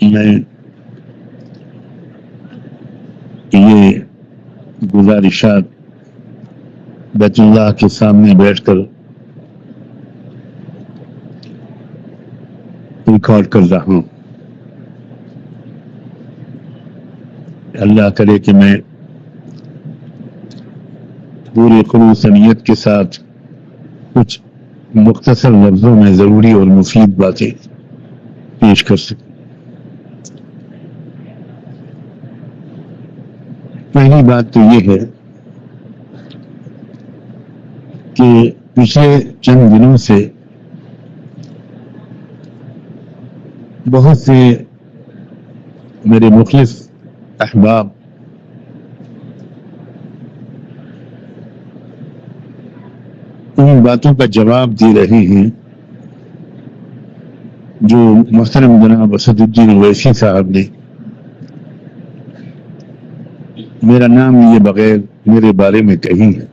میں یہ گزارشات بیت اللہ کے سامنے بیٹھ کر ریکارڈ کر رہا ہوں. اللہ کرے کہ میں پوری خلوص نیت کے ساتھ کچھ مختصر لفظوں میں ضروری اور مفید باتیں پیش کر سکوں. پہلی بات تو یہ ہے کہ پچھلے چند دنوں سے بہت سے میرے مخلص احباب ان باتوں کا جواب دے رہے ہیں جو محترم جناب اسد الدین اویسی صاحب نے میرا نام لیے بغیر میرے بارے میں کہی ہے.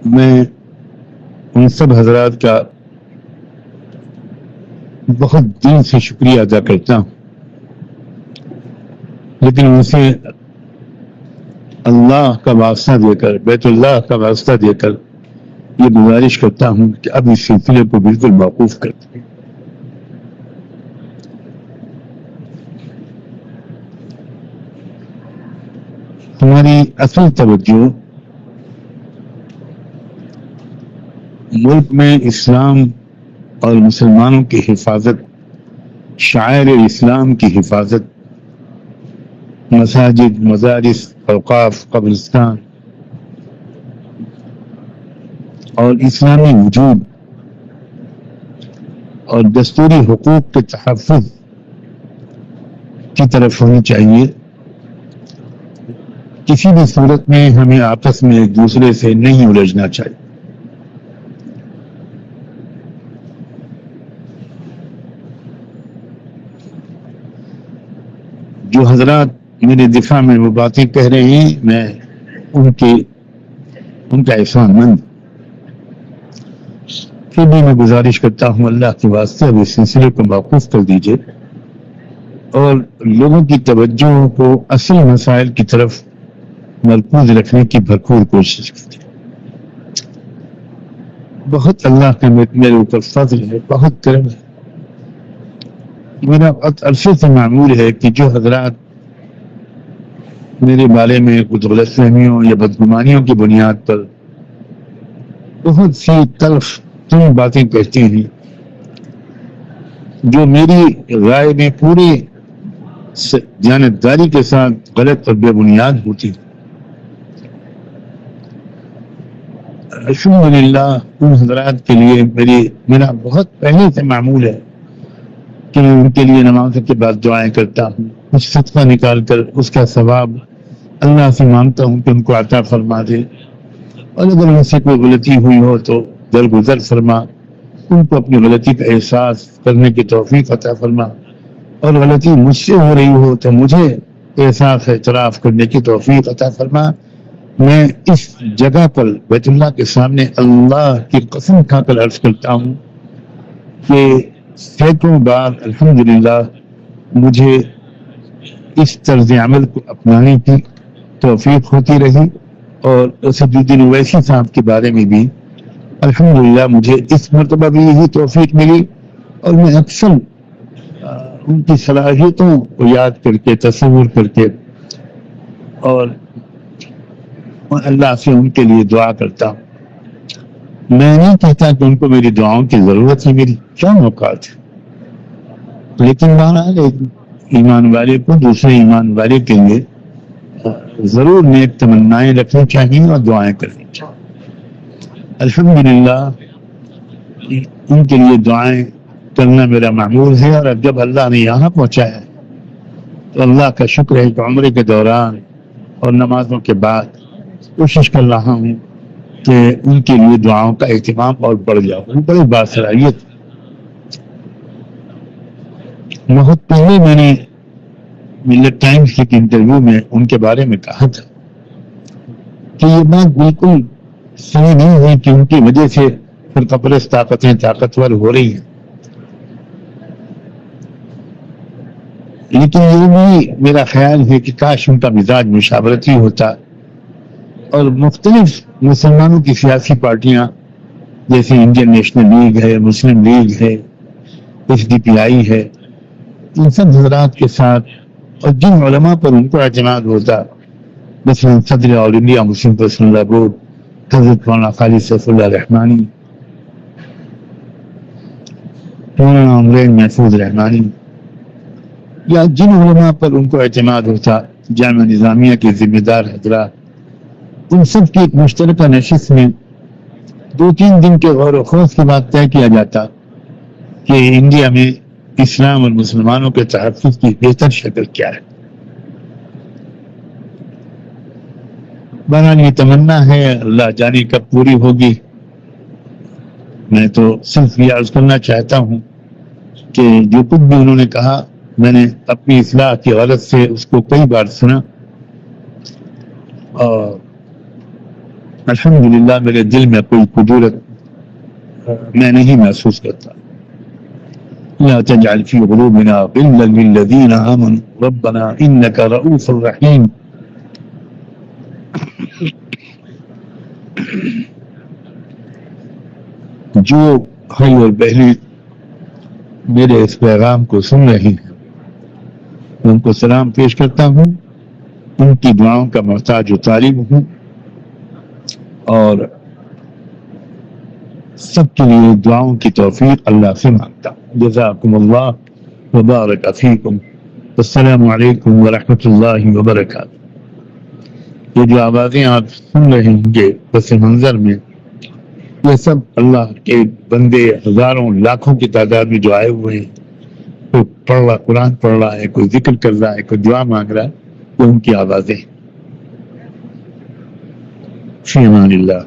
میں ان سب حضرات کا بہت دل سے شکریہ ادا کرتا ہوں، لیکن ان سے اللہ کا واسطہ دے کر، بیت اللہ کا واسطہ دے کر یہ گزارش کرتا ہوں کہ اب اس سلسلے کو بالکل موقوف کر دیں. ہماری اصل توجہ ملک میں اسلام اور مسلمانوں کی حفاظت، شعائر اسلام کی حفاظت، مساجد، مدارس، اوقاف، قبرستان اور اسلامی وجود اور دستوری حقوق کے تحفظ کی طرف ہونی چاہیے. کسی بھی صورت میں ہمیں آپس میں ایک دوسرے سے نہیں الجھنا چاہیے. جو حضرات میرے دفاع میں وہ باتیں کہہ رہے ہیں، میں ان کا احسان مند. پھر بھی میں گزارش کرتا ہوں اللہ کے واسطے اب اس سلسلے کو موقوف کر دیجیے اور لوگوں کی توجہ کو اصل مسائل کی طرف مرکوز رکھنے کی بھرپور کوشش کرتے ہیں. بہت اللہ کا میرے اوپر فضل ہے، بہت کرم ہے. میرا عرصے سے معمول ہے کہ جو حضرات میرے بارے میں کچھ غلط فہمیوں یا بدگمانیوں کی بنیاد پر بہت سی تلخ تن باتیں کہتے ہیں، جو میری رائے میں پوری جانبداری کے ساتھ غلط اور بے بنیاد ہوتی، الحمدللہ ان حضرات کے لیے میرا بہت پہلے سے معمول ہے کہ میں ان کے لیے نماز کے بعد دعائیں کرتا ہوں، کچھ صدقہ نکال کر اس کا ثواب اللہ سے مانگتا ہوں کہ ان کو عطا فرما دے، اور اگر ان سے کوئی غلطی ہوئی ہو تو درگزر فرما، ان کو اپنی غلطی کا احساس کرنے کی توفیق عطا فرما، اور غلطی مجھ سے ہو رہی ہو تو مجھے احساس اعتراف کرنے کی توفیق عطا فرما. میں اس جگہ پر بیت اللہ کے سامنے اللہ کی قسم کھا کر عرض کرتا ہوں کہ سینکڑوں بار الحمدللہ مجھے اس طرز عمل کو اپنانے کی توفیق ہوتی رہی، اور اسد الدین اویسی صاحب کے بارے میں بھی الحمدللہ مجھے اس مرتبہ بھی یہی توفیق ملی، اور میں اکثر ان کی صلاحیتوں کو یاد کر کے، تصور کر کے، اور اللہ سے ان کے لیے دعا کرتا ہوں. میں نہیں کہتا کہ ان کو میری دعاؤں کی ضرورت ہے، میری کیا موقعات ہے، لیکن بہرحال ایمان والے کو دوسرے ایمان والے کے لیے ضرور نیک تمنائیں رکھنی چاہیے اور دعائیں کرنی چاہیے. الحمدللہ ان کے لیے دعائیں کرنا میرا معمول ہے، اور اب جب اللہ نے یہاں پہنچایا تو اللہ کا شکر ہے کہ عمرے کے دوران اور نمازوں کے بعد کوشش کر رہا ہوں کہ ان کے لیے دعاؤں کا اہتمام اور بڑھ جاؤ. وہ بڑی باصلاحیت. بہت پہلے میں نے ملت ٹائمز کے انٹرویو میں ان کے بارے میں کہا تھا کہ یہ بات بالکل صحیح نہیں ہے کہ ان کی وجہ سے فرقہ پرست طاقتیں طاقتور ہو رہی ہیں، لیکن یہ بھی میرا خیال ہے کہ کاش ان کا مزاج مشاورتی ہوتا اور مختلف مسلمانوں کی سیاسی پارٹیاں جیسے انڈین نیشنل لیگ ہے، مسلم لیگ ہے، ایس ڈی پی آئی ہے، ان سب حضرات کے ساتھ اور جن علماء پر ان کو اعتماد ہوتا، مثلا صدر آل انڈیا مسلم پرسنل لا بورڈ حضرت مولانا خالد سیف اللہ رحمانی، مولانا عمرین محفوظ رحمانی، یا جن علماء پر ان کو اعتماد ہوتا، جامعہ نظامیہ کے ذمہ دار حضرات، ان سب کی ایک مشترکہ نشست میں 2-3 دن کے غور و خوض کے بعد طے کیا جاتا کہ انڈیا میں اسلام اور مسلمانوں کے تحفظ کی بہتر شکل کیا ہے۔ بہرحال یہ تمنا ہے، اللہ جانے کب پوری ہوگی۔ میں تو صرف یہ عرض کرنا چاہتا ہوں کہ جو کچھ بھی انہوں نے کہا میں نے اپنی اصلاح کی غرض سے اس کو کئی بار سنا، اور الحمدللہ میرے دل میں کوئی کدورت میں نہیں محسوس کرتا۔ لا تجعل في قلوبنا غلا للذين آمنوا ربنا إنك رؤوف رحيم۔ جو بھائی اور بہنیں میرے اس پیغام کو سن رہی ہیں، ان کو سلام پیش کرتا ہوں، ان کی دعاؤں کا محتاج و طالب ہوں، اور سب کے لیے دعاؤں کی توفیق اللہ سے مانگتا ہوں۔ جزاکم اللہ وبارک فیکم، السلام علیکم ورحمۃ اللہ وبرکاتہ۔ یہ جو آوازیں آپ سن رہے ہوں گے پس منظر میں، یہ سب اللہ کے بندے ہزاروں لاکھوں کی تعداد میں جو آئے ہوئے ہیں، کوئی پڑھ رہا، قرآن پڑھ رہا ہے، کوئی ذکر کر رہا ہے، کوئی دعا مانگ رہا ہے، وہ ان کی آوازیں۔ فی امان اللہ۔